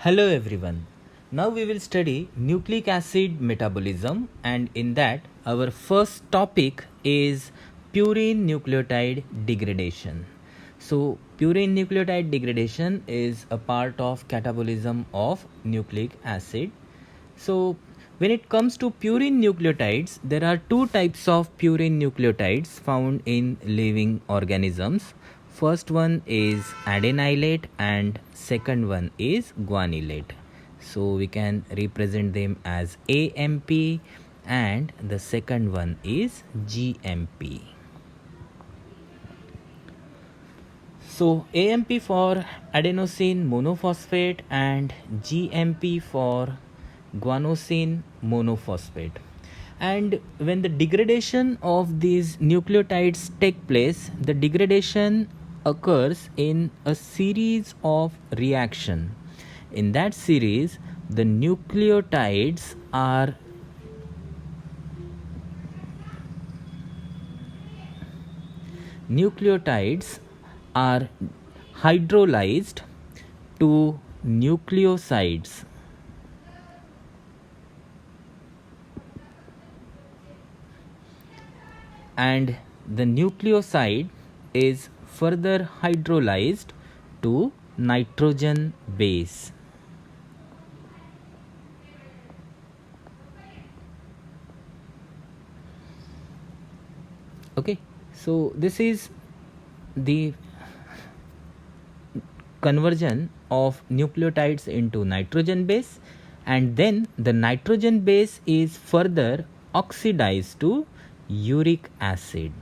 Hello everyone. Now we will study nucleic acid metabolism, and in that our first topic is purine nucleotide degradation. So purine nucleotide degradation is a part of catabolism of nucleic acid. So when it comes to purine nucleotides, there are two types of purine nucleotides found in living organisms. First one is adenylate and second one is guanylate. So we can represent them as AMP and the second one is GMP. So AMP for adenosine monophosphate and GMP for guanosine monophosphate. And when the degradation of these nucleotides take place, the degradation occurs in a series of reaction. In that series, the nucleotides are hydrolyzed to nucleosides. And the nucleoside is further hydrolyzed to nitrogen base. Okay, so this is the conversion of nucleotides into nitrogen base, and then the nitrogen base is further oxidized to uric acid.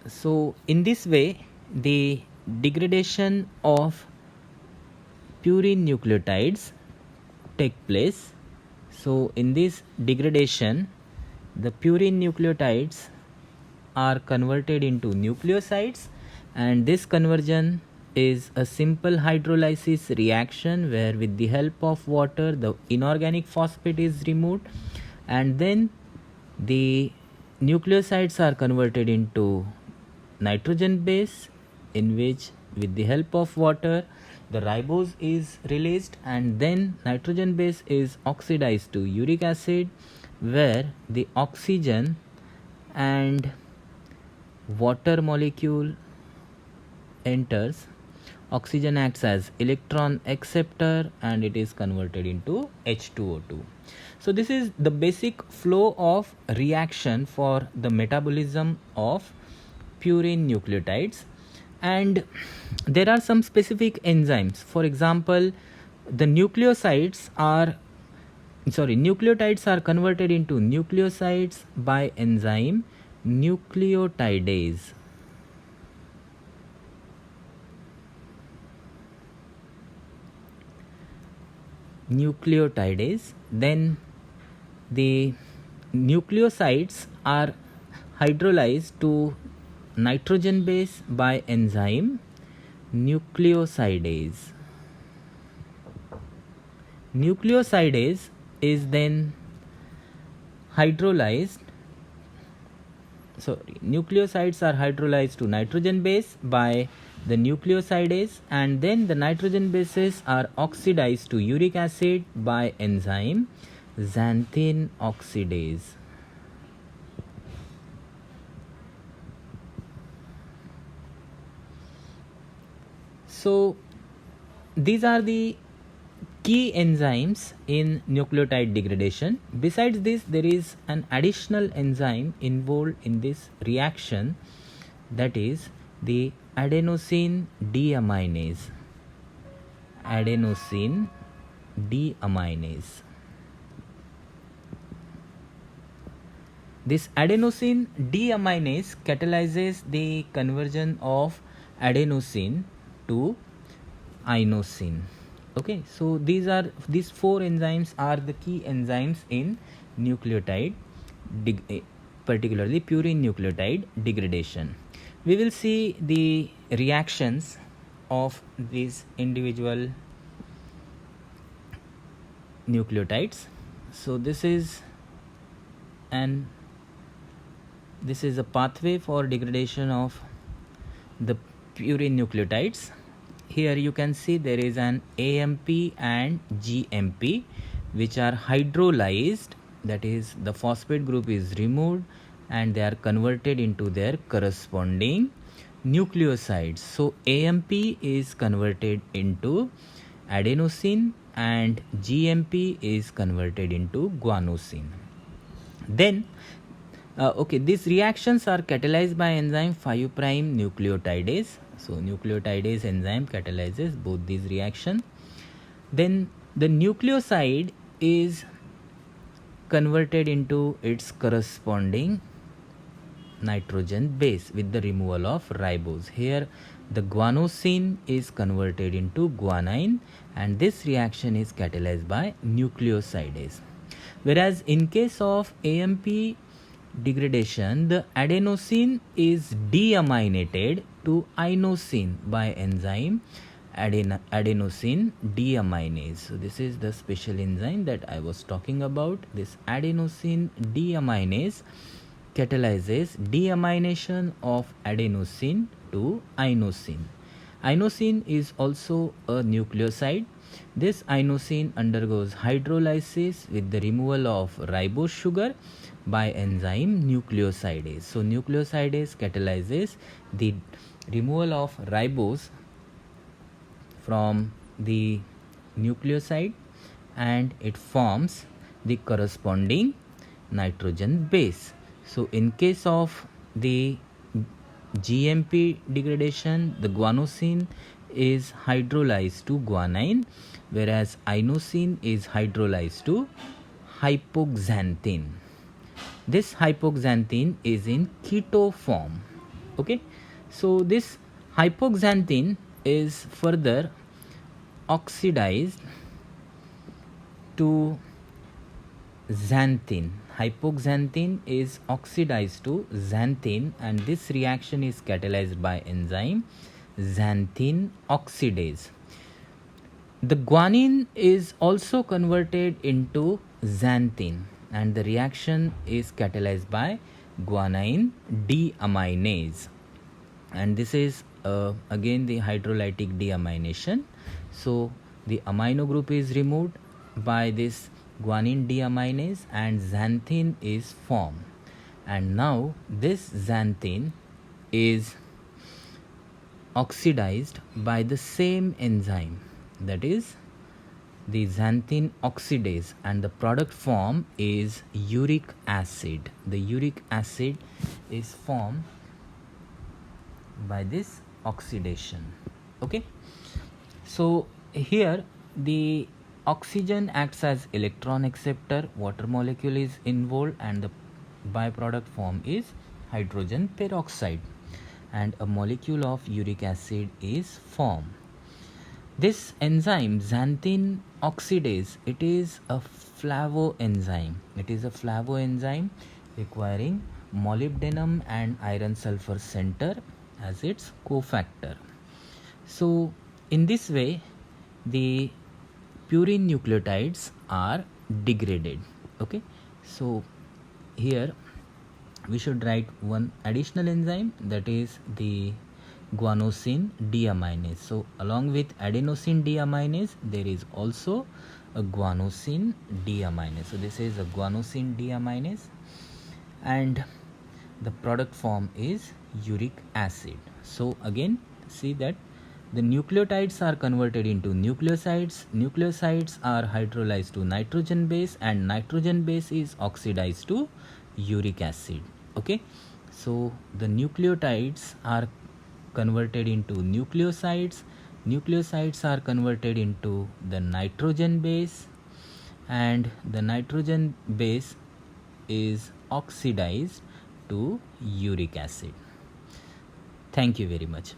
So in this way, the degradation of purine nucleotides take place. So in this degradation, the purine nucleotides are converted into nucleosides, and this conversion is a simple hydrolysis reaction where with the help of water the inorganic phosphate is removed, and then the nucleosides are converted into nitrogen base, in which with the help of water the ribose is released, and then nitrogen base is oxidized to uric acid, where the oxygen and water molecule enters. Oxygen acts as electron acceptor and it is converted into H2O2. So this is the basic flow of reaction for the metabolism of purine nucleotides, and there are some specific enzymes. For example, the nucleotides are converted into nucleosides by enzyme nucleotidase. Then the nucleosides are hydrolyzed to nitrogen base by enzyme nucleosidase. Nucleosidase is then nucleosides are hydrolyzed to nitrogen base by the nucleosidase, and then the nitrogen bases are oxidized to uric acid by enzyme xanthine oxidase. So these are the key enzymes in nucleotide degradation. Besides this, there is an additional enzyme involved in this reaction, that is the adenosine deaminase. This adenosine deaminase catalyzes the conversion of adenosine to inosine. Okay, so these four enzymes are the key enzymes in nucleotide, particularly purine nucleotide degradation. We will see the reactions of these individual nucleotides. So this is a pathway for degradation of the purine nucleotides. Here you can see there is an AMP and GMP which are hydrolyzed, that is the phosphate group is removed and they are converted into their corresponding nucleosides. So AMP is converted into adenosine and GMP is converted into guanosine. Then these reactions are catalyzed by enzyme 5' nucleotidase. So nucleotidase enzyme catalyzes both these reactions. Then the nucleoside is converted into its corresponding nitrogen base with the removal of ribose. Here the guanosine is converted into guanine and this reaction is catalyzed by nucleosidase. Whereas in case of AMP degradation, the adenosine is deaminated to inosine by enzyme adenosine deaminase. So this is the special enzyme that I was talking about. This adenosine deaminase catalyzes deamination of adenosine to inosine. Inosine is also a nucleoside. This inosine undergoes hydrolysis with the removal of ribose sugar by enzyme nucleosidase. So nucleosidase catalyzes the removal of ribose from the nucleoside and it forms the corresponding nitrogen base. So in case of the GMP degradation, the guanosine is hydrolyzed to guanine, whereas inosine is hydrolyzed to hypoxanthine. This hypoxanthine is in keto form. Okay, so this hypoxanthine is further oxidized to xanthine. Hypoxanthine is oxidized to xanthine and this reaction is catalyzed by enzyme xanthine oxidase. The guanine is also converted into xanthine and the reaction is catalyzed by guanine deaminase, and this is again the hydrolytic deamination. So the amino group is removed by this guanine deaminase and xanthine is formed, and now this xanthine is oxidized by the same enzyme, that is the xanthine oxidase, and the product form is uric acid. The uric acid is formed by this oxidation. Okay, so here the oxygen acts as electron acceptor, water molecule is involved and the byproduct form is hydrogen peroxide and a molecule of uric acid is formed. This enzyme xanthine oxidase, it is a flavoenzyme. It is a flavoenzyme requiring molybdenum and iron sulfur center as its cofactor. So in this way the purine nucleotides are degraded. Okay, so here we should write one additional enzyme, that is the guanosine deaminase. So along with adenosine deaminase there is also a guanosine deaminase. So this is a guanosine deaminase and the product form is uric acid. So again see that the nucleotides are converted into nucleosides. Nucleosides are hydrolyzed to nitrogen base and nitrogen base is oxidized to uric acid. Okay, so the nucleotides are converted into nucleosides. Nucleosides are converted into the nitrogen base and the nitrogen base is oxidized to uric acid. Thank you very much.